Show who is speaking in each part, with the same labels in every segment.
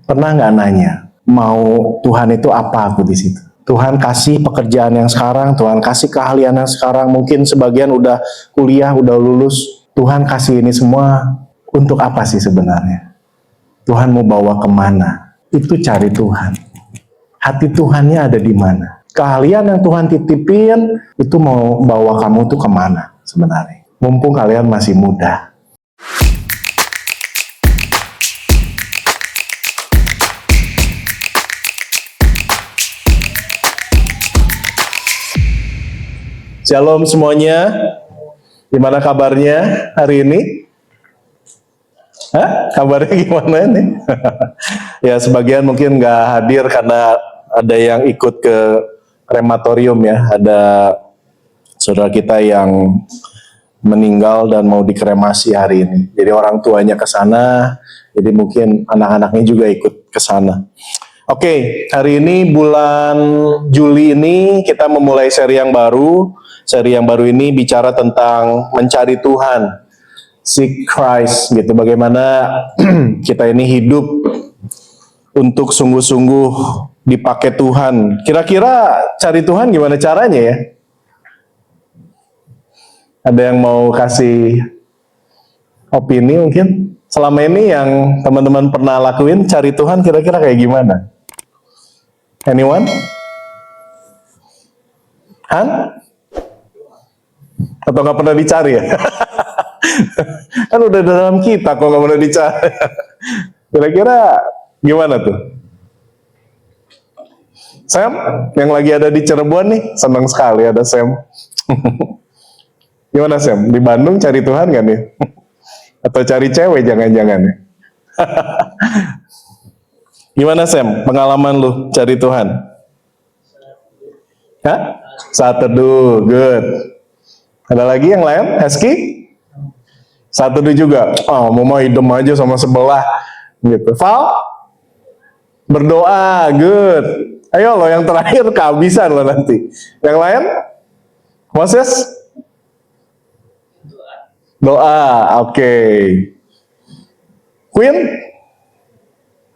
Speaker 1: Pernah nggak nanya, mau Tuhan itu apa aku di situ? Tuhan kasih pekerjaan yang sekarang, Tuhan kasih keahlian yang sekarang, mungkin sebagian udah kuliah, udah lulus. Tuhan kasih ini semua untuk apa sih sebenarnya? Tuhan mau bawa kemana? Itu cari Tuhan. Hati Tuhannya ada di mana? Keahlian yang Tuhan titipin, itu mau bawa kamu tuh kemana sebenarnya? Mumpung kalian masih muda. Shalom semuanya, gimana kabarnya hari ini? Hah? Kabarnya gimana nih? Ya sebagian mungkin nggak hadir karena ada yang ikut ke krematorium ya, ada saudara kita yang meninggal dan mau dikremasi hari ini. Jadi orang tuanya ke sana, jadi mungkin anak-anaknya juga ikut ke sana. Oke, hari ini bulan Juli ini kita memulai seri yang baru. Seri yang baru ini bicara tentang mencari Tuhan, seek Christ, gitu. Bagaimana kita ini hidup untuk sungguh-sungguh dipakai Tuhan. Kira-kira cari Tuhan gimana caranya ya? Ada yang mau kasih opini mungkin? Selama ini yang teman-teman pernah lakuin cari Tuhan kira-kira kayak gimana? Anyone? Han? Atau nggak pernah dicari ya? Kan udah dalam kita kok nggak pernah dicari. Kira-kira gimana tuh? Sam, yang lagi ada di Cirebon nih, senang sekali ada Sam. Gimana Sam? Di Bandung cari Tuhan nggak nih? Atau cari cewek jangan-jangan ya? Gimana Sam? Pengalaman lu cari Tuhan? Hah? Saat teduh, good. Ada lagi yang lain? Eski? Saat teduh juga. Oh, mau idem aja sama sebelah. Gitu. Val? Berdoa, good. Ayo lo yang terakhir kehabisan lo nanti. Yang lain? Moses? Doa, oke. Queen?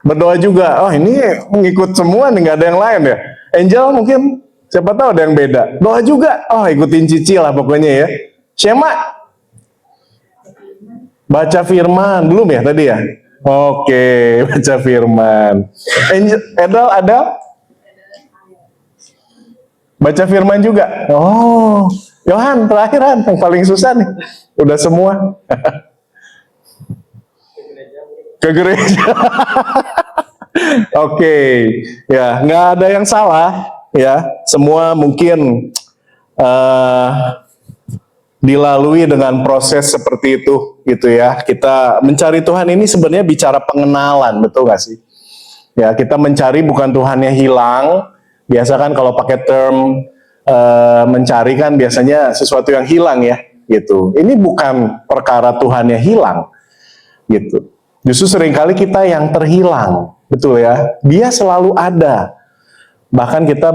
Speaker 1: Berdoa juga. Oh ini mengikut semua nih, nggak ada yang lain ya. Angel mungkin? Siapa tahu ada yang beda. Doa juga. Oh, ikutin Cici lah pokoknya ya. Shema? Baca firman. Belum ya tadi ya? Oke, baca firman. Edel ada? Baca firman juga. Oh, Yohan terakhiran yang paling susah nih. Udah semua. Ke gereja. Oke, ya nggak ada yang salah. Ya, semua mungkin dilalui dengan proses seperti itu, gitu ya. Kita mencari Tuhan ini sebenarnya bicara pengenalan, betul nggak sih? Ya, kita mencari bukan Tuhannya hilang. Biasa kan kalau pakai term mencari kan biasanya sesuatu yang hilang ya, gitu. Ini bukan perkara Tuhannya hilang, gitu. Justru seringkali kita yang terhilang, betul ya. Dia selalu ada. Bahkan kita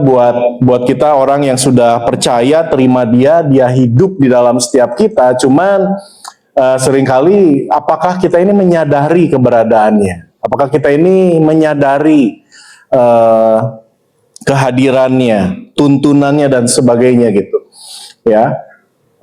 Speaker 1: buat kita orang yang sudah percaya, terima dia hidup di dalam setiap kita. Cuman seringkali apakah kita ini menyadari keberadaannya? Apakah kita ini menyadari kehadirannya, tuntunannya dan sebagainya gitu. Ya.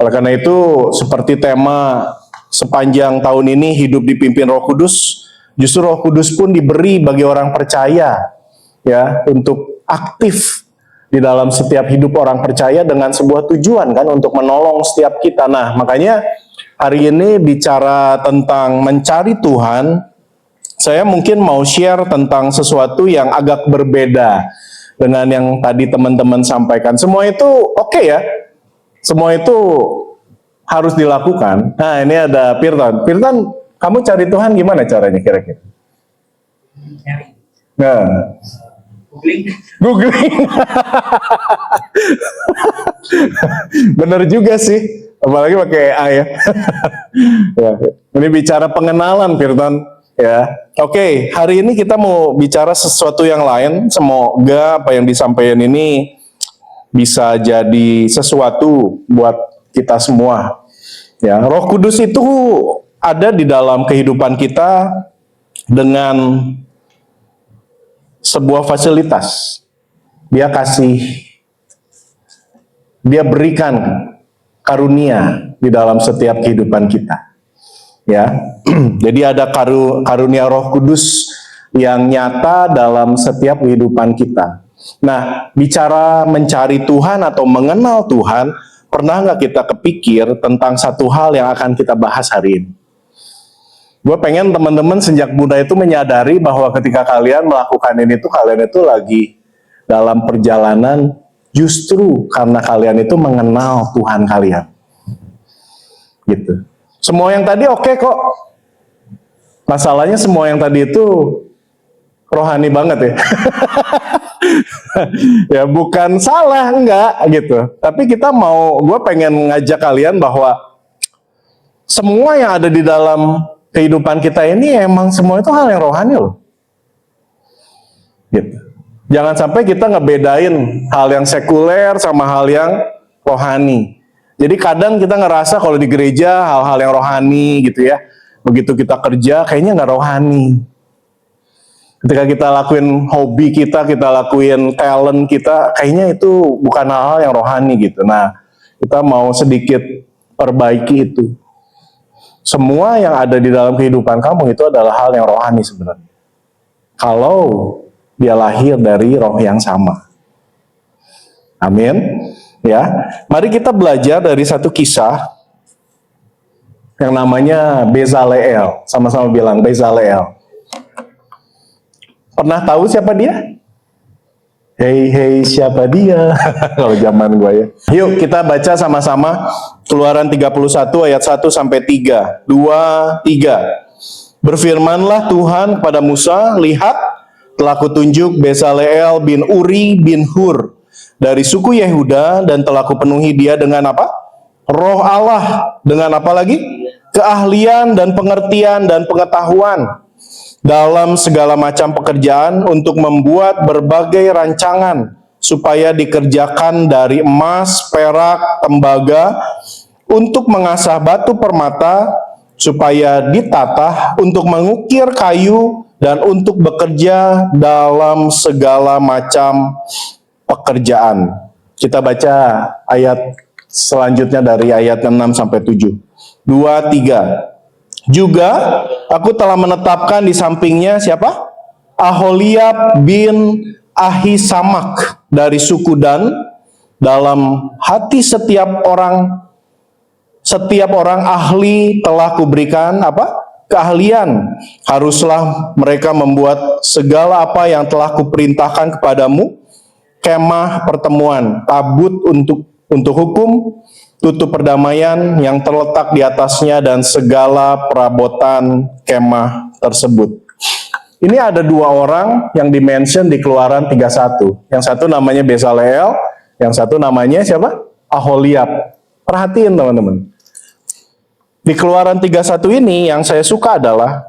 Speaker 1: Oleh karena itu seperti tema sepanjang tahun ini hidup dipimpin Roh Kudus, justru Roh Kudus pun diberi bagi orang percaya ya untuk aktif di dalam setiap hidup orang percaya dengan sebuah tujuan kan untuk menolong setiap kita. Nah, makanya hari ini bicara tentang mencari Tuhan, saya mungkin mau share tentang sesuatu yang agak berbeda dengan yang tadi teman-teman sampaikan. Semua itu oke ya. Semua itu harus dilakukan. Nah, ini ada Firtan. Firtan, kamu cari Tuhan gimana caranya kira-kira? Nah, Googling. Bener juga sih, apalagi pakai AI ya. Ya. Ini bicara pengenalan Firtan ya. Oke, hari ini kita mau bicara sesuatu yang lain. Semoga apa yang disampaikan ini bisa jadi sesuatu buat kita semua. Ya, Roh Kudus itu ada di dalam kehidupan kita dengan sebuah fasilitas. Dia kasih, dia berikan karunia di dalam setiap kehidupan kita. Ya, jadi ada karunia Roh Kudus yang nyata dalam setiap kehidupan kita. Nah, bicara mencari Tuhan atau mengenal Tuhan, pernah nggak kita kepikir tentang satu hal yang akan kita bahas hari ini? Gue pengen teman-teman sejak muda itu menyadari bahwa ketika kalian melakukan ini tuh, kalian itu lagi dalam perjalanan justru karena kalian itu mengenal Tuhan kalian. Gitu. Semua yang tadi oke kok. Masalahnya semua yang tadi itu rohani banget ya. Ya bukan salah, enggak gitu. Tapi gue pengen ngajak kalian bahwa semua yang ada di dalam kehidupan kita ini emang semua itu hal yang rohani loh. Gitu. Jangan sampai kita ngebedain hal yang sekuler sama hal yang rohani. Jadi kadang kita ngerasa kalau di gereja hal-hal yang rohani gitu ya. Begitu kita kerja kayaknya nggak rohani. Ketika kita lakuin hobi kita lakuin talent kita, kayaknya itu bukan hal-hal yang rohani gitu. Nah, kita mau sedikit perbaiki itu. Semua yang ada di dalam kehidupan kamu itu adalah hal yang rohani sebenarnya. Kalau dia lahir dari roh yang sama. Amin. Ya, mari kita belajar dari satu kisah yang namanya Bezaleel. Sama-sama bilang Bezaleel. Pernah tahu siapa dia? Hei, siapa dia? Kalau zaman gue ya. Yuk kita baca sama-sama Keluaran 31 ayat 1 sampai 3. 2, 3. Berfirmanlah Tuhan kepada Musa, lihat, telah kutunjuk Bezaleel bin Uri bin Hur dari suku Yehuda, dan telah kupenuhi dia dengan apa? Roh Allah. Dengan apa lagi? Keahlian dan pengertian dan pengetahuan dalam segala macam pekerjaan, untuk membuat berbagai rancangan supaya dikerjakan dari emas, perak, tembaga, untuk mengasah batu permata supaya ditatah, untuk mengukir kayu, dan untuk bekerja dalam segala macam pekerjaan. Kita baca ayat selanjutnya dari ayat 6 sampai 7. 2, 3. Juga aku telah menetapkan di sampingnya siapa? Aholiab bin Ahisamak dari suku Dan. Dalam hati setiap orang ahli telah kuberikan apa? Keahlian. Haruslah mereka membuat segala apa yang telah kuperintahkan kepadamu: kemah pertemuan, tabut untuk hukum, tutup perdamaian yang terletak di atasnya, dan segala perabotan kemah tersebut. Ini ada dua orang yang dimention di Keluaran 31. Yang satu namanya Bezaleel, yang satu namanya siapa? Aholiab. Perhatiin teman-teman. Di Keluaran 31 ini yang saya suka adalah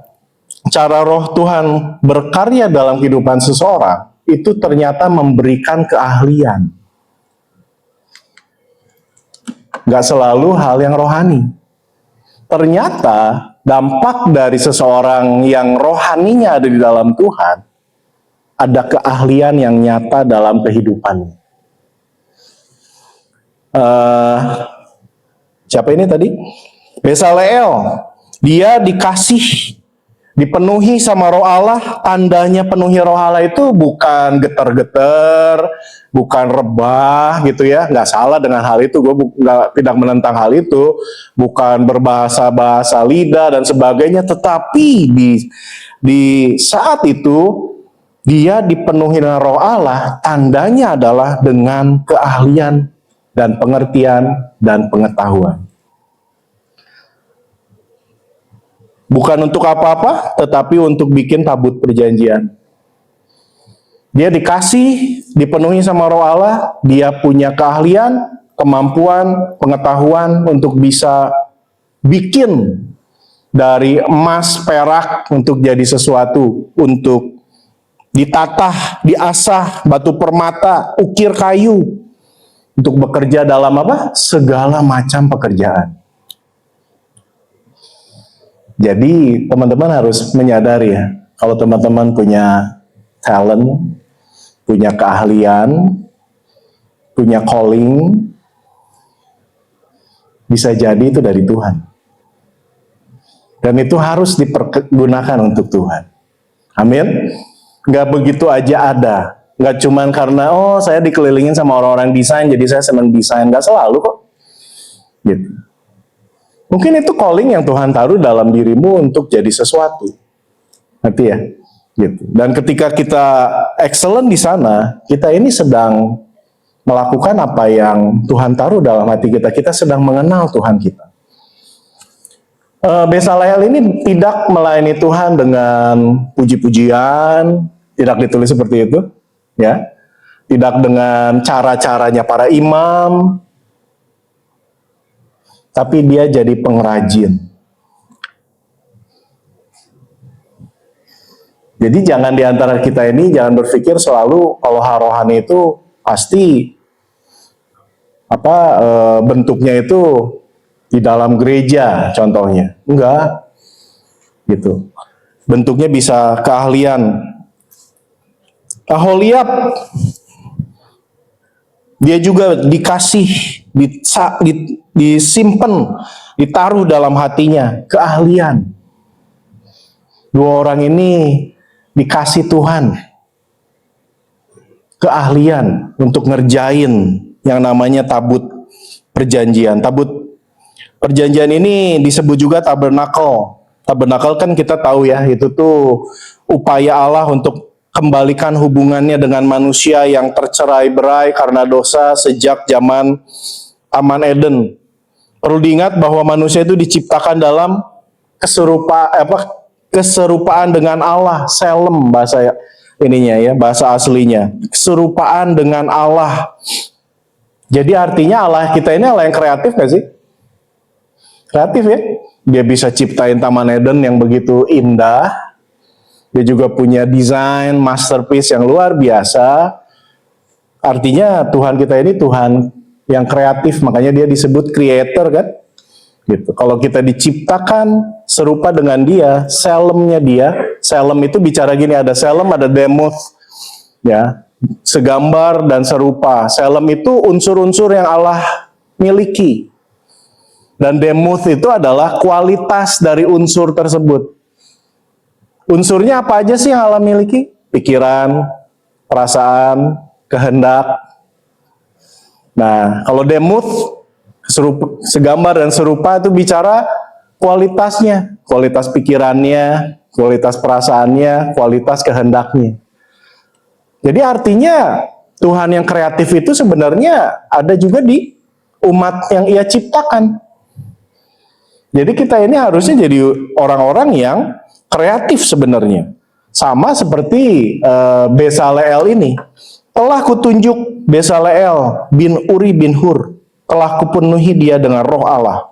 Speaker 1: cara roh Tuhan berkarya dalam kehidupan seseorang, itu ternyata memberikan keahlian. Gak selalu hal yang rohani. Ternyata dampak dari seseorang yang rohaninya ada di dalam Tuhan, ada keahlian yang nyata dalam kehidupannya. Siapa ini tadi? Bezaleel. Dia dipenuhi sama roh Allah. Tandanya penuhi roh Allah itu bukan getar-getar, bukan rebah gitu ya. Nggak salah dengan hal itu, gue tidak menentang hal itu. Bukan berbahasa-bahasa lidah dan sebagainya. Tetapi di saat itu dia dipenuhi dengan roh Allah. Tandanya adalah dengan keahlian dan pengertian dan pengetahuan. Bukan untuk apa-apa, tetapi untuk bikin tabut perjanjian. Dia dipenuhi sama roh Allah, dia punya keahlian, kemampuan, pengetahuan untuk bisa bikin dari emas, perak untuk jadi sesuatu, untuk ditatah, diasah, batu permata, ukir kayu, untuk bekerja dalam apa? Segala macam pekerjaan. Jadi teman-teman harus menyadari ya, kalau teman-teman punya talent, punya keahlian, punya calling, bisa jadi itu dari Tuhan. Dan itu harus dipergunakan untuk Tuhan. Amin. Gak begitu aja ada. Gak cuman karena, oh saya dikelilingin sama orang-orang desain, jadi saya senang desain. Gak selalu kok. Gitu. Mungkin itu calling yang Tuhan taruh dalam dirimu untuk jadi sesuatu. Ngerti ya? Gitu. Dan ketika kita excellent di sana, kita ini sedang melakukan apa yang Tuhan taruh dalam hati kita. Kita sedang mengenal Tuhan kita. Bezaleel ini tidak melayani Tuhan dengan puji-pujian, tidak ditulis seperti itu, ya. Tidak dengan cara-caranya para imam, tapi dia jadi pengrajin. Jadi jangan di antara kita ini jangan berpikir selalu kalau rohani itu pasti bentuknya itu di dalam gereja contohnya. Enggak. Gitu. Bentuknya bisa keahlian. Aholiab dia juga dikasih, disimpan, ditaruh dalam hatinya keahlian. Dua orang ini dikasih Tuhan keahlian untuk ngerjain yang namanya tabut perjanjian. Tabut perjanjian ini disebut juga tabernakel. Tabernakel kan kita tahu ya, itu tuh upaya Allah untuk kembalikan hubungannya dengan manusia yang tercerai-berai karena dosa sejak zaman Taman Eden. Perlu diingat bahwa manusia itu diciptakan dalam keserupaan dengan Allah, selem bahasa ininya ya, bahasa aslinya. Keserupaan dengan Allah. Jadi artinya Allah kita ini Allah yang kreatif gak sih? Kreatif ya. Dia bisa ciptain Taman Eden yang begitu indah. Dia juga punya desain masterpiece yang luar biasa. Artinya Tuhan kita ini Tuhan yang kreatif, makanya dia disebut creator kan? Gitu. Kalau kita diciptakan serupa dengan dia, selemnya dia, selem itu bicara gini, ada selem, ada demuth, ya, segambar dan serupa. Selem itu unsur-unsur yang Allah miliki, dan demuth itu adalah kualitas dari unsur tersebut. Unsurnya apa aja sih yang Allah miliki? Pikiran, perasaan, kehendak. Nah, kalau demuth, segambar dan serupa itu bicara kualitasnya, kualitas pikirannya, kualitas perasaannya, kualitas kehendaknya. Jadi artinya Tuhan yang kreatif itu sebenarnya ada juga di umat yang Ia ciptakan. Jadi kita ini harusnya jadi orang-orang yang kreatif sebenarnya. Sama seperti Bezaleel ini. Telah kutunjuk Bezaleel bin Uri bin Hur. Telah kupenuhi dia dengan roh Allah,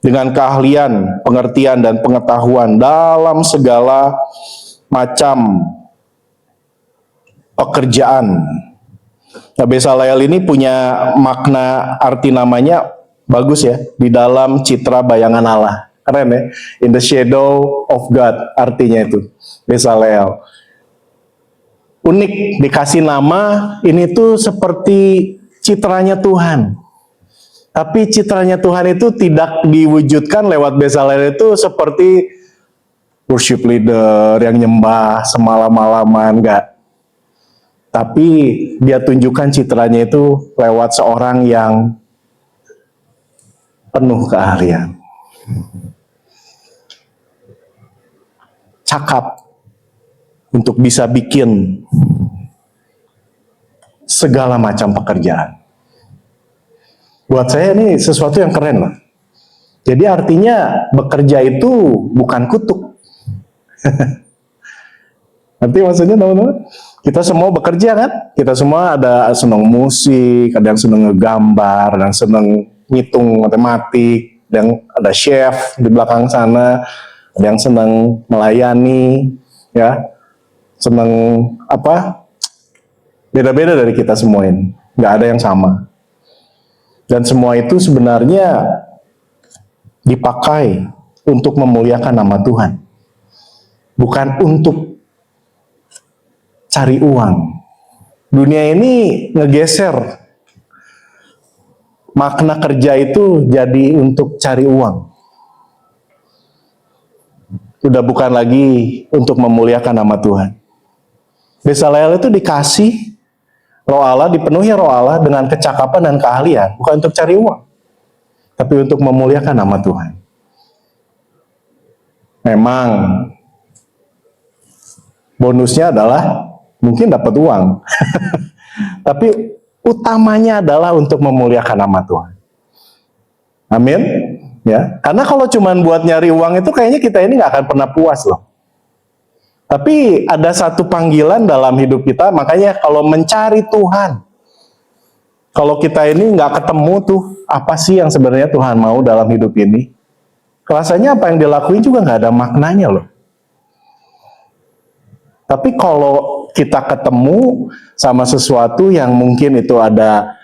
Speaker 1: dengan keahlian, pengertian, dan pengetahuan dalam segala macam pekerjaan. Nah, Bezaleel ini punya makna arti namanya bagus ya, di dalam citra bayangan Allah. Keren ya, in the shadow of God artinya itu, Bezaleel. Unik, dikasih nama, ini tuh seperti citranya Tuhan. Tapi citranya Tuhan itu tidak diwujudkan lewat Bezaleel itu seperti worship leader yang nyembah semalam-malaman, enggak. Tapi dia tunjukkan citranya itu lewat seorang yang penuh keahlian. Cakap untuk bisa bikin segala macam pekerjaan. Buat saya ini sesuatu yang keren loh. Jadi artinya bekerja itu bukan kutuk. Nanti maksudnya teman-teman, kita semua bekerja kan? Kita semua ada senang musik, ada yang senang ngegambar, ada yang senang ngitung matematik, ada yang ada chef di belakang sana, ada yang senang melayani, ya, senang apa? Beda-beda dari kita semua ini, nggak ada yang sama. Dan semua itu sebenarnya dipakai untuk memuliakan nama Tuhan. Bukan untuk cari uang. Dunia ini ngegeser makna kerja itu jadi untuk cari uang. Udah bukan lagi untuk memuliakan nama Tuhan. Bezalel itu dikasih Roh Allah, dipenuhi Roh Allah dengan kecakapan dan keahlian, bukan untuk cari uang, tapi untuk memuliakan nama Tuhan. Memang bonusnya adalah mungkin dapat uang, tapi utamanya adalah untuk memuliakan nama Tuhan. Amin. Ya, karena kalau cuma buat nyari uang itu kayaknya kita ini nggak akan pernah puas loh. Tapi ada satu panggilan dalam hidup kita, makanya kalau mencari Tuhan, kalau kita ini nggak ketemu tuh, apa sih yang sebenarnya Tuhan mau dalam hidup ini? Rasanya apa yang dilakuin juga nggak ada maknanya loh. Tapi kalau kita ketemu sama sesuatu yang mungkin itu ada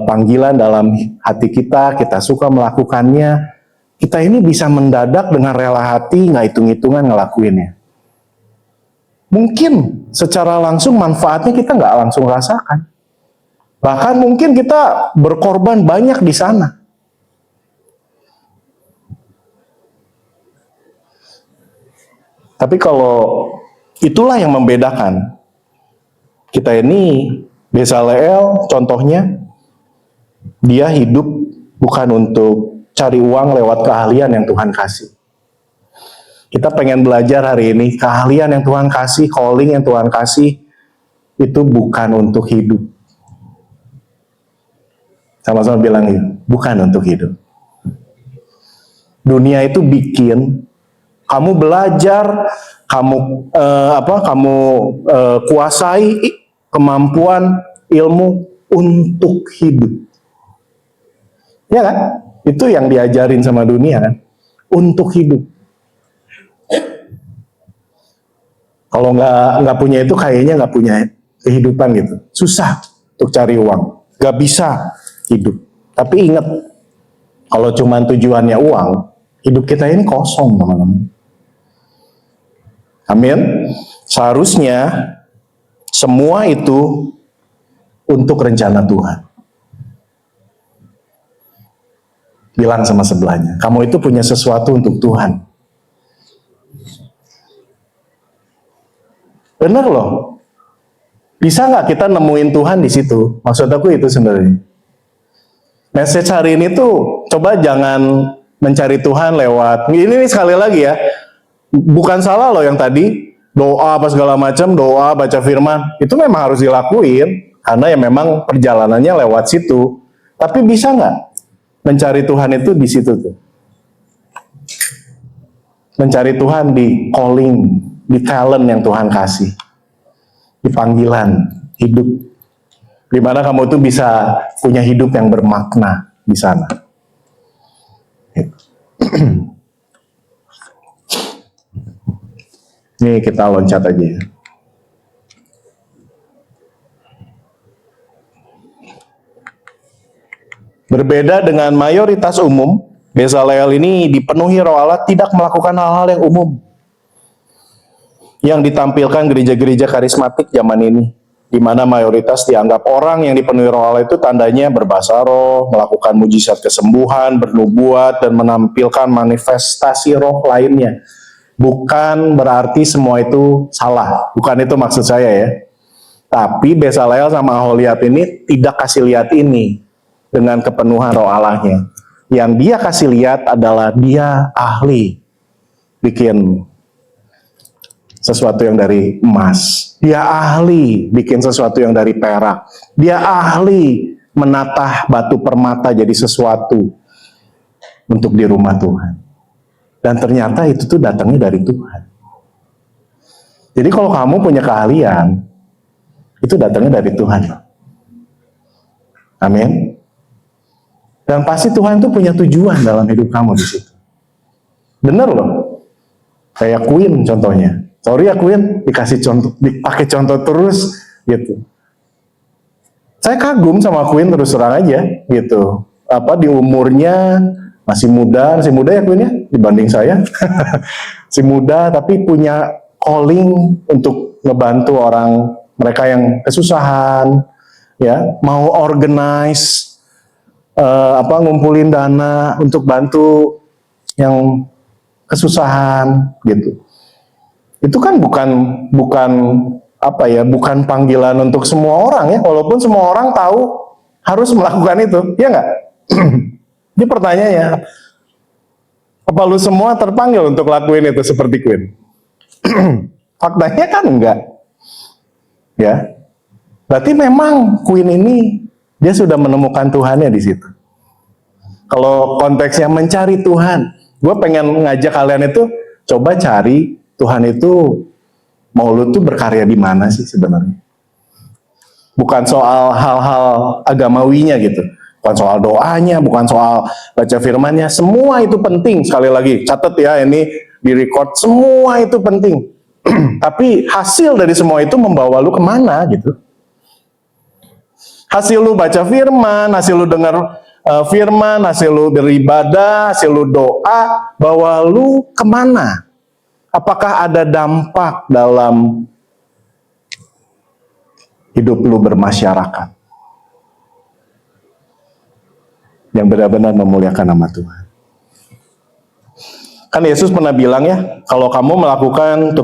Speaker 1: panggilan dalam hati kita, kita suka melakukannya, kita ini bisa mendadak dengan rela hati, nggak hitung-hitungan ngelakuinnya. Mungkin secara langsung manfaatnya kita nggak langsung rasakan. Bahkan mungkin kita berkorban banyak di sana. Tapi kalau itulah yang membedakan. Kita ini, Bezalel contohnya, dia hidup bukan untuk cari uang lewat keahlian yang Tuhan kasih. Kita pengen belajar hari ini, keahlian yang Tuhan kasih, calling yang Tuhan kasih, itu bukan untuk hidup. Sama-sama bilang gitu, bukan untuk hidup. Dunia itu bikin kamu belajar, kamu kuasai kemampuan ilmu untuk hidup. Ya kan? Itu yang diajarin sama dunia kan, untuk hidup. Kalau nggak punya itu kayaknya nggak punya kehidupan gitu. Susah untuk cari uang, nggak bisa hidup. Tapi ingat, kalau cuma tujuannya uang, hidup kita ini kosong teman-teman. Amin. Seharusnya semua itu untuk rencana Tuhan. Bilang sama sebelahnya, kamu itu punya sesuatu untuk Tuhan. Benar loh. Bisa nggak kita nemuin Tuhan di situ? Maksud aku itu sebenarnya. Message hari ini tuh, coba jangan mencari Tuhan lewat, ini sekali lagi ya, bukan salah loh yang tadi, doa apa segala macam, doa, baca firman, itu memang harus dilakuin, karena ya memang perjalanannya lewat situ. Tapi bisa nggak mencari Tuhan itu di situ tuh? Mencari Tuhan di calling, di talent yang Tuhan kasih, di panggilan hidup, di mana kamu tuh bisa punya hidup yang bermakna di sana. Ini kita loncat aja ya. Berbeda dengan mayoritas umum, Bezalel ini dipenuhi Roh Allah, tidak melakukan hal-hal yang umum yang ditampilkan gereja-gereja karismatik zaman ini, di mana mayoritas dianggap orang yang dipenuhi Roh Allah itu tandanya berbahasa roh, melakukan mujizat kesembuhan, bernubuat, dan menampilkan manifestasi roh lainnya. Bukan berarti semua itu salah, bukan itu maksud saya ya. Tapi Bezalel sama Aholiab ini tidak kasih lihat ini dengan kepenuhan Roh Allahnya. Yang dia kasih lihat adalah dia ahli bikin sesuatu yang dari emas. Dia ahli bikin sesuatu yang dari perak. Dia ahli menatah batu permata jadi sesuatu untuk di rumah Tuhan. Dan ternyata itu tuh datangnya dari Tuhan. Jadi kalau kamu punya keahlian, itu datangnya dari Tuhan. Amin. Dan pasti Tuhan tuh punya tujuan dalam hidup kamu di situ. Bener loh. Kayak Queen contohnya. Sorry ya Queen, dikasih contoh, dipakai contoh terus gitu. Saya kagum sama Queen terus terang aja gitu. Di umurnya masih muda ya Queen ya dibanding saya. Masih muda tapi punya calling untuk ngebantu orang mereka yang kesusahan, ya, mau organize ngumpulin dana untuk bantu yang kesusahan gitu. Itu kan bukan panggilan untuk semua orang, ya, walaupun semua orang tahu harus melakukan itu, ya nggak? Ini pertanyaannya, apa lu semua terpanggil untuk lakuin itu seperti Queen? Faktanya kan enggak, ya. Berarti memang Queen ini dia sudah menemukan Tuhannya di situ. Kalau konteksnya mencari Tuhan, gue pengen ngajak kalian itu coba cari Tuhan itu mau lu tuh berkarya di mana sih sebenarnya. Bukan soal hal-hal agamawinya gitu, bukan soal doanya, bukan soal baca firmannya, semua itu penting. Sekali lagi, catat ya, ini di record, semua itu penting. Tapi hasil dari semua itu membawa lu kemana gitu. Hasil lu baca firman, hasil lu dengar firman, hasil lu beribadah, hasil lu doa, bawa lu kemana? Apakah ada dampak dalam hidup lu bermasyarakat yang benar-benar memuliakan nama Tuhan? Kan Yesus pernah bilang, ya, kalau kamu melakukan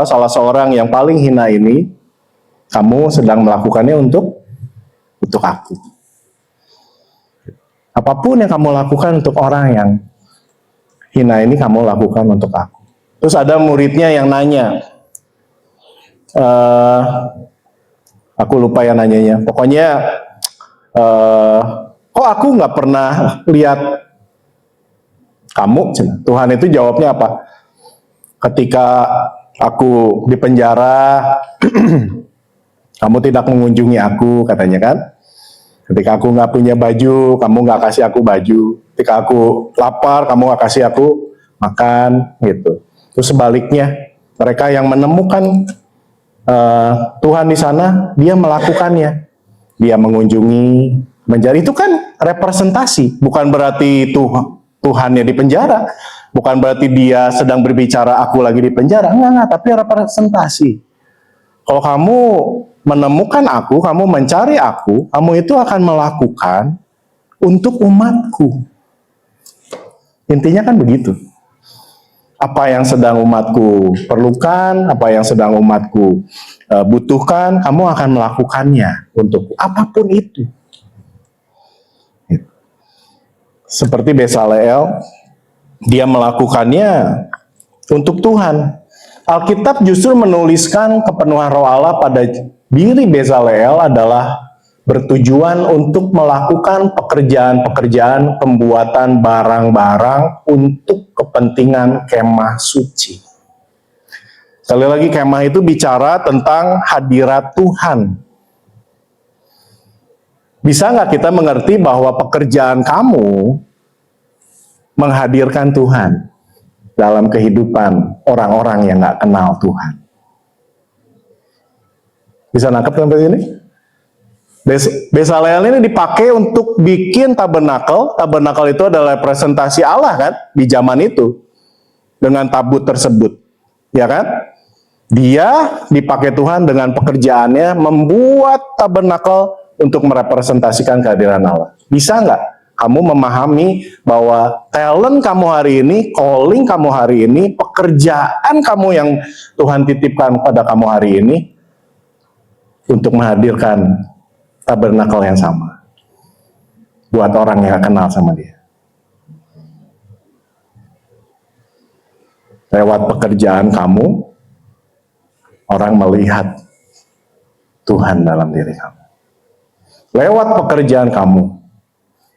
Speaker 1: salah seorang yang paling hina ini, kamu sedang melakukannya untuk aku. Apapun yang kamu lakukan untuk orang yang hina ini, kamu lakukan untuk aku. Terus ada muridnya yang nanya, aku lupa ya nanyanya. Pokoknya, kok aku nggak pernah lihat kamu? Tuhan itu jawabnya apa? Ketika aku di penjara, kamu tidak mengunjungi aku, katanya kan. Ketika aku nggak punya baju, kamu nggak kasih aku baju. Ketika aku lapar, kamu nggak kasih aku makan, gitu. Terus sebaliknya, mereka yang menemukan Tuhan di sana, dia melakukannya. Dia mengunjungi, mencari. Itu kan representasi, bukan berarti Tuhannya di penjara, bukan berarti dia sedang berbicara aku lagi di penjara, enggak, tapi representasi. Kalau kamu menemukan aku, kamu mencari aku, kamu itu akan melakukan untuk umatku. Intinya kan begitu. Apa yang sedang umatku perlukan, apa yang sedang umatku butuhkan, kamu akan melakukannya untuk apapun itu. Seperti Bezaleel, dia melakukannya untuk Tuhan. Alkitab justru menuliskan kepenuhan Roh Allah pada diri Bezaleel adalah bertujuan untuk melakukan pekerjaan-pekerjaan pembuatan barang-barang untuk kepentingan kemah suci. Sekali lagi, kemah itu bicara tentang hadirat Tuhan. Bisa nggak kita mengerti bahwa pekerjaan kamu menghadirkan Tuhan dalam kehidupan orang-orang yang nggak kenal Tuhan? Bisa nangkep sampai sini? Bezaleel ini dipakai untuk bikin tabernakel. Tabernakel itu adalah representasi Allah kan di zaman itu dengan tabut tersebut, ya kan? Dia dipakai Tuhan dengan pekerjaannya membuat tabernakel untuk merepresentasikan kehadiran Allah. Bisa nggak kamu memahami bahwa talent kamu hari ini, calling kamu hari ini, pekerjaan kamu yang Tuhan titipkan pada kamu hari ini untuk menghadirkan tabernakel yang sama buat orang yang kenal sama dia. Lewat pekerjaan kamu, orang melihat Tuhan dalam diri kamu. Lewat pekerjaan kamu,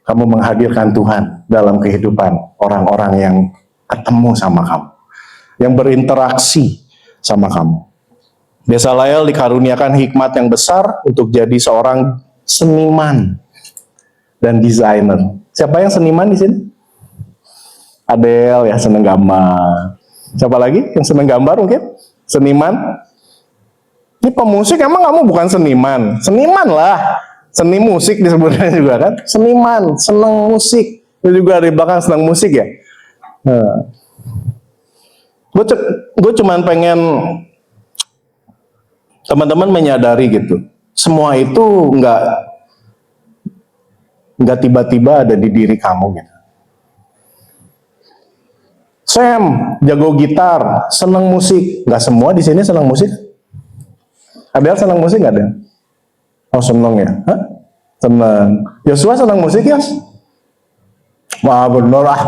Speaker 1: kamu menghadirkan Tuhan dalam kehidupan orang-orang yang ketemu sama kamu, yang berinteraksi sama kamu. Bezaleel dikaruniakan hikmat yang besar untuk jadi seorang seniman dan desainer. Siapa yang seniman di sini? Adele ya, seneng gambar. Siapa lagi yang seneng gambar mungkin? Seniman? Ini pemusik emang kamu bukan seniman? Seniman lah. Seni musik disebutnya juga kan? Seniman, seneng musik. Itu juga di belakang seneng musik ya? Gue cuman pengen teman-teman menyadari gitu. Semua itu nggak tiba-tiba ada di diri kamu gitu. Sam jago gitar, seneng musik. Nggak semua di sini seneng musik. Adel seneng musik nggak ada? Oh seneng ya? Hah? Seneng. Yosua seneng musik ya? Wah bener lah.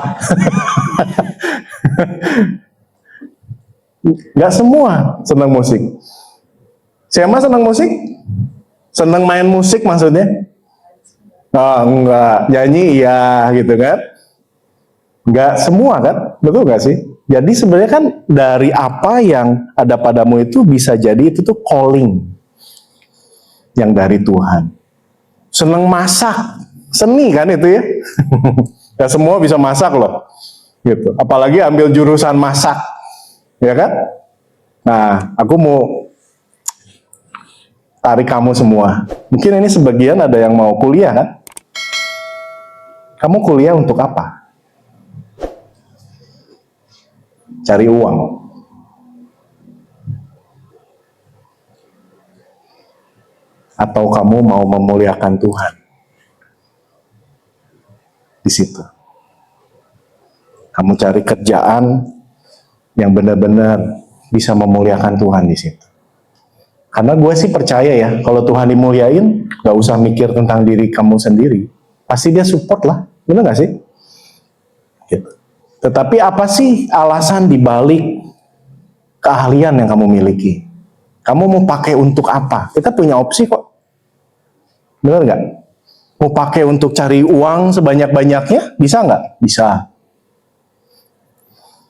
Speaker 1: Nggak semua seneng musik. Siapa seneng musik? Seneng main musik maksudnya? Oh enggak, nyanyi iya gitu kan? Enggak semua kan? Betul nggak sih? Jadi sebenarnya kan dari apa yang ada padamu itu bisa jadi itu tuh calling yang dari Tuhan. Seneng masak, seni kan itu ya? Ya semua bisa masak loh, gitu. Apalagi ambil jurusan masak, ya kan? Nah, aku mau tarik kamu semua. Mungkin ini sebagian ada yang mau kuliah kan? Kamu kuliah untuk apa? Cari uang. Atau kamu mau memuliakan Tuhan? Di situ. Kamu cari kerjaan yang benar-benar bisa memuliakan Tuhan di situ. Karena gue sih percaya ya, kalau Tuhan dimuliain, gak usah mikir tentang diri kamu sendiri. Pasti dia support lah, bener gak sih? Gitu. Tetapi apa sih alasan dibalik keahlian yang kamu miliki? Kamu mau pakai untuk apa? Kita punya opsi kok. Bener gak? Mau pakai untuk cari uang sebanyak-banyaknya? Bisa gak? Bisa.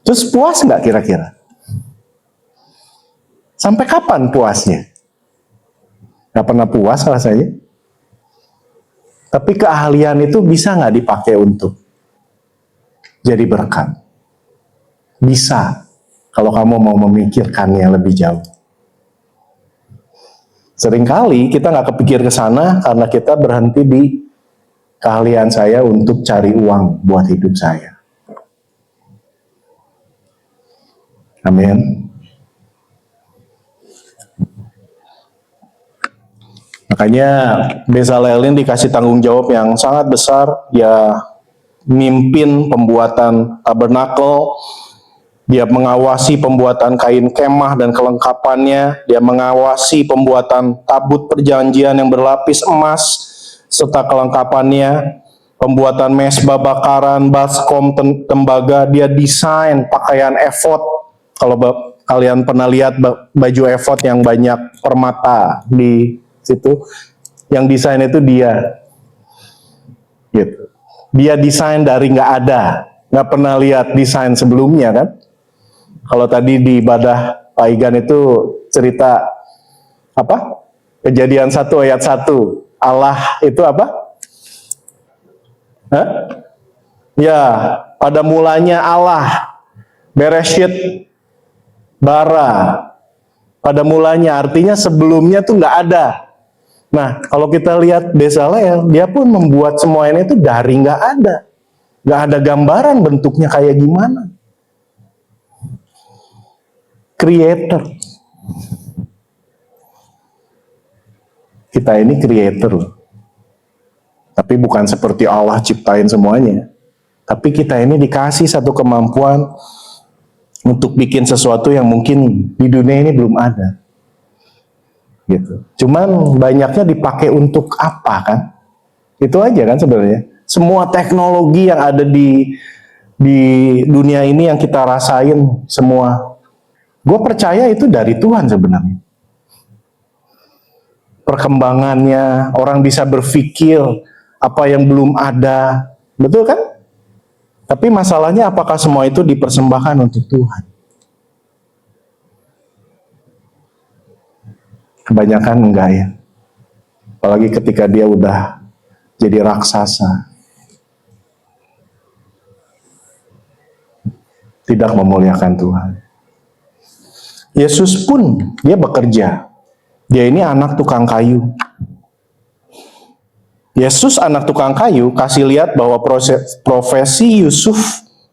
Speaker 1: Terus puas gak kira-kira? Sampai kapan puasnya? Gak pernah puas rasanya. Tapi keahlian itu bisa gak dipakai untuk jadi berkat? Bisa. Kalau kamu mau memikirkannya lebih jauh. Seringkali kita gak kepikir ke sana karena kita berhenti di keahlian saya untuk cari uang buat hidup saya. Amin. Makanya Bezalel ini dikasih tanggung jawab yang sangat besar. Dia mimpin pembuatan tabernakel, dia mengawasi pembuatan kain kemah dan kelengkapannya, dia mengawasi pembuatan tabut perjanjian yang berlapis emas serta kelengkapannya, pembuatan mesbah bakaran, baskom, tembaga, dia desain pakaian efod. Kalau kalian pernah lihat baju efod yang banyak permata di situ, yang desain itu dia, gitu. Dia desain dari nggak ada, nggak pernah lihat desain sebelumnya kan? Kalau tadi di ibadah Pak Igan itu cerita apa? Kejadian 1 ayat 1, Allah itu apa? Hah? Ya, pada mulanya Allah, Bereshit bara. Pada mulanya artinya sebelumnya tuh nggak ada. Nah, kalau kita lihat Bezalel, dia pun membuat semua ini tuh dari nggak ada. Nggak ada gambaran bentuknya kayak gimana. Creator. Kita ini creator loh. Tapi bukan seperti Allah ciptain semuanya. Tapi kita ini dikasih satu kemampuan untuk bikin sesuatu yang mungkin di dunia ini belum ada. Gitu. Cuman banyaknya dipakai untuk apa kan? Itu aja kan sebenarnya. Semua teknologi yang ada di dunia ini yang kita rasain semua, gue percaya itu dari Tuhan sebenarnya. Perkembangannya, orang bisa berpikir apa yang belum ada, betul kan? Tapi masalahnya apakah semua itu dipersembahkan untuk Tuhan? Kebanyakan enggak ya. Apalagi ketika dia udah jadi raksasa. Tidak memuliakan Tuhan. Yesus pun dia bekerja. Dia ini anak tukang kayu. Yesus anak tukang kayu kasih lihat bahwa profesi Yusuf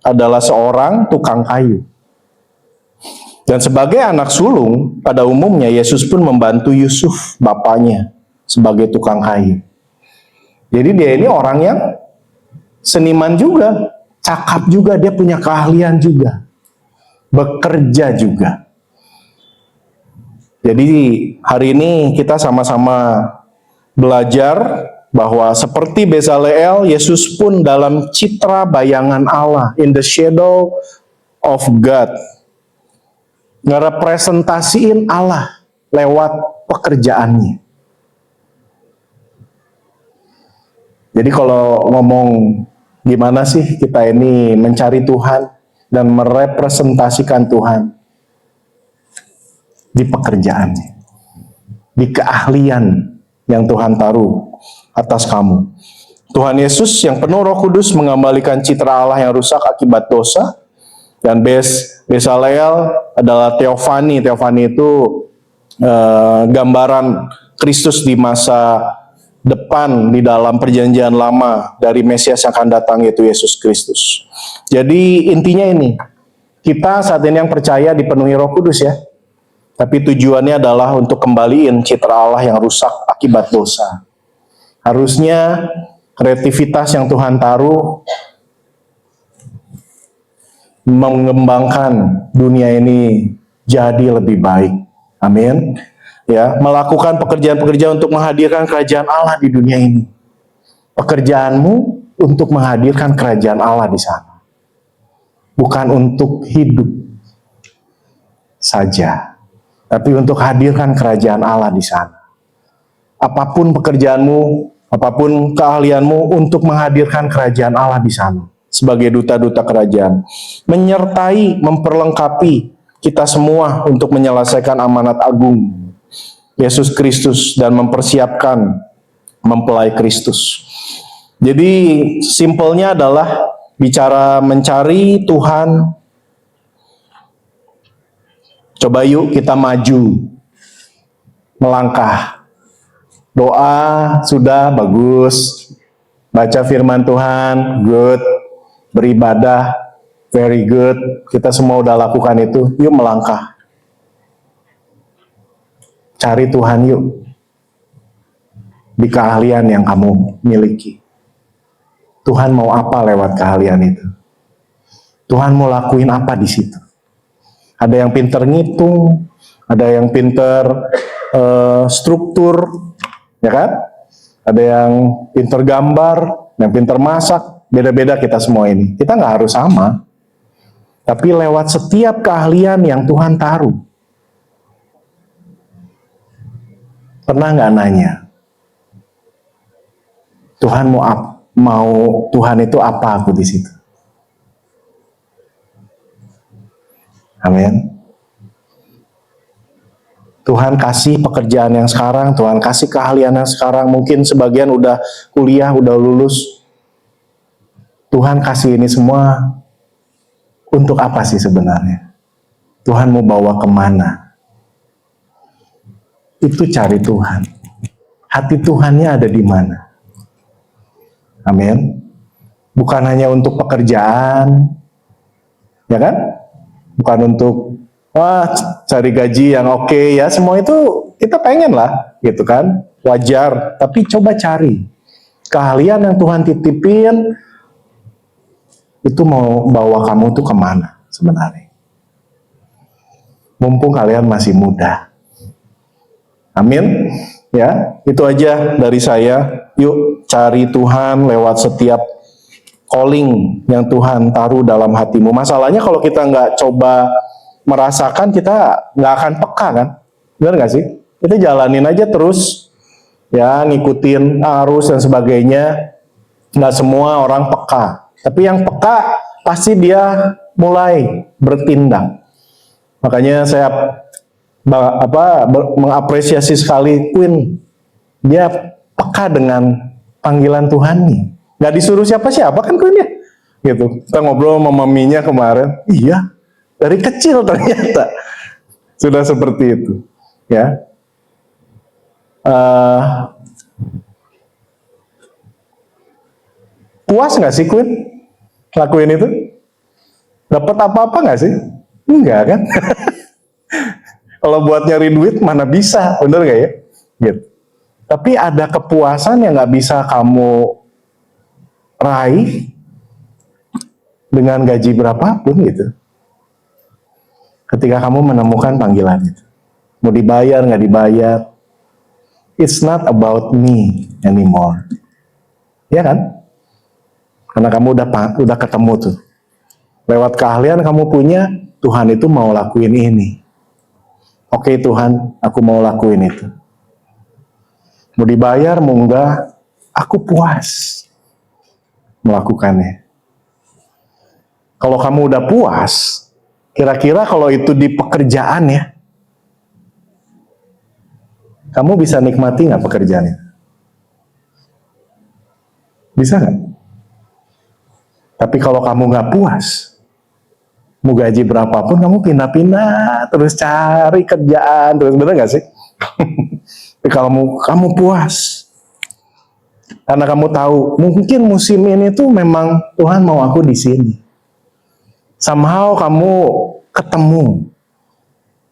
Speaker 1: adalah seorang tukang kayu. Dan sebagai anak sulung, pada umumnya Yesus pun membantu Yusuf, bapaknya, sebagai tukang kayu. Jadi dia ini orang yang seniman juga, cakap juga, dia punya keahlian juga, bekerja juga. Jadi hari ini kita sama-sama belajar bahwa seperti Bezaleel, Yesus pun dalam citra bayangan Allah, in the shadow of God, ngerepresentasiin Allah lewat pekerjaannya. Jadi kalau ngomong gimana sih kita ini mencari Tuhan dan merepresentasikan Tuhan di pekerjaannya, di keahlian yang Tuhan taruh atas kamu. Tuhan Yesus yang penuh Roh Kudus mengembalikan citra Allah yang rusak akibat dosa. Dan Bezaleel adalah teofani. Teofani itu gambaran Kristus di masa depan di dalam perjanjian lama dari Mesias yang akan datang, yaitu Yesus Kristus. Jadi intinya ini, kita saat ini yang percaya dipenuhi Roh Kudus ya. Tapi tujuannya adalah untuk kembaliin citra Allah yang rusak akibat dosa. Harusnya kreativitas yang Tuhan taruh mengembangkan dunia ini jadi lebih baik. Amin. Ya, melakukan pekerjaan-pekerjaan untuk menghadirkan kerajaan Allah di dunia ini. Pekerjaanmu untuk menghadirkan kerajaan Allah di sana. Bukan untuk hidup saja, tapi untuk hadirkan kerajaan Allah di sana. Apapun pekerjaanmu, apapun keahlianmu untuk menghadirkan kerajaan Allah di sana. Sebagai duta-duta kerajaan, menyertai, memperlengkapi kita semua untuk menyelesaikan amanat agung Yesus Kristus dan mempersiapkan mempelai Kristus. Jadi simpelnya adalah bicara mencari Tuhan. Coba yuk kita maju, melangkah. Doa sudah bagus, baca firman Tuhan good, beribadah, very good. Kita semua udah lakukan itu. Yuk melangkah. Cari Tuhan yuk. Di keahlian yang kamu miliki. Tuhan mau apa lewat keahlian itu? Tuhan mau lakuin apa di situ? Ada yang pinter ngitung, ada yang pinter struktur, ya kan? Ada yang pinter gambar, yang pinter masak. Beda-beda kita semua ini. Kita nggak harus sama. Tapi lewat setiap keahlian yang Tuhan taruh. Pernah nggak nanya? Tuhan Tuhan itu apa aku di situ? Amin. Tuhan kasih pekerjaan yang sekarang, Tuhan kasih keahlian yang sekarang. Mungkin sebagian udah kuliah, udah lulus. Tuhan kasih ini semua untuk apa sih sebenarnya? Tuhan mau bawa kemana? Itu cari Tuhan. Hati Tuhannya ada di mana? Amin. Bukan hanya untuk pekerjaan, ya kan? Bukan untuk cari gaji yang oke, ya. Semua itu kita pengen lah, gitu kan? Wajar. Tapi coba cari keahlian yang Tuhan titipin. Itu mau bawa kamu tuh kemana sebenarnya? Mumpung kalian masih muda. Amin. Ya, itu aja dari saya. Yuk cari Tuhan lewat setiap calling yang Tuhan taruh dalam hatimu. Masalahnya kalau kita nggak coba merasakan, kita nggak akan peka kan? Benar nggak sih? Kita jalanin aja terus, ya ngikutin arus dan sebagainya. Nggak semua orang peka. Tapi yang peka pasti dia mulai bertindak. Makanya saya mengapresiasi sekali Queen. Dia peka dengan panggilan Tuhan nih. Gak disuruh siapa-siapa kan Queen ya? Gitu. Kita ngobrol sama maminya kemarin. Iya, dari kecil ternyata sudah seperti itu. Ya. Puas nggak sih Queen lakuin itu? Dapat apa-apa nggak sih? Enggak kan? Kalau buat nyari duit mana bisa, bener gak ya? Gitu. Tapi ada kepuasan yang gak bisa kamu raih dengan gaji berapapun gitu. Ketika kamu menemukan panggilan itu. Mau dibayar, gak dibayar. It's not about me anymore. Ya kan? Karena kamu udah ketemu tuh. Lewat keahlian kamu punya, Tuhan itu mau lakuin ini. Oke Tuhan, aku mau lakuin itu. Mau dibayar, mau enggak, aku puas melakukannya. Kalau kamu udah puas, kira-kira kalau itu di pekerjaan ya, kamu bisa nikmati nggak pekerjaannya? Bisa nggak? Tapi kalau kamu nggak puas, mau gaji berapapun kamu pindah-pindah, terus cari kerjaan, terus bener nggak sih? Tapi kalau kamu puas, karena kamu tahu mungkin musim ini tuh memang Tuhan mau aku di sini. Somehow kamu ketemu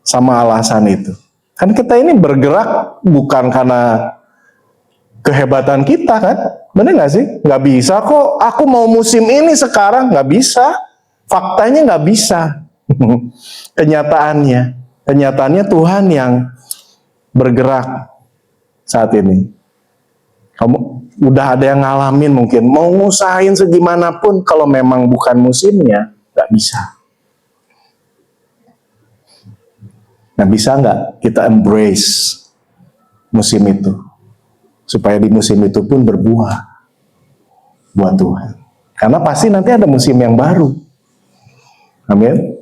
Speaker 1: sama alasan itu. Kan kita ini bergerak bukan karena kehebatan kita kan, bener nggak sih? Nggak bisa kok. Aku mau musim ini sekarang, nggak bisa. Faktanya nggak bisa. Kenyataannya Tuhan yang bergerak saat ini. Kamu udah ada yang ngalamin mungkin, mau ngusahain segimanapun, kalau memang bukan musimnya, nggak bisa. Nah, bisa nggak kita embrace musim itu? Supaya di musim itu pun berbuah buat Tuhan. Karena pasti nanti ada musim yang baru. Amin.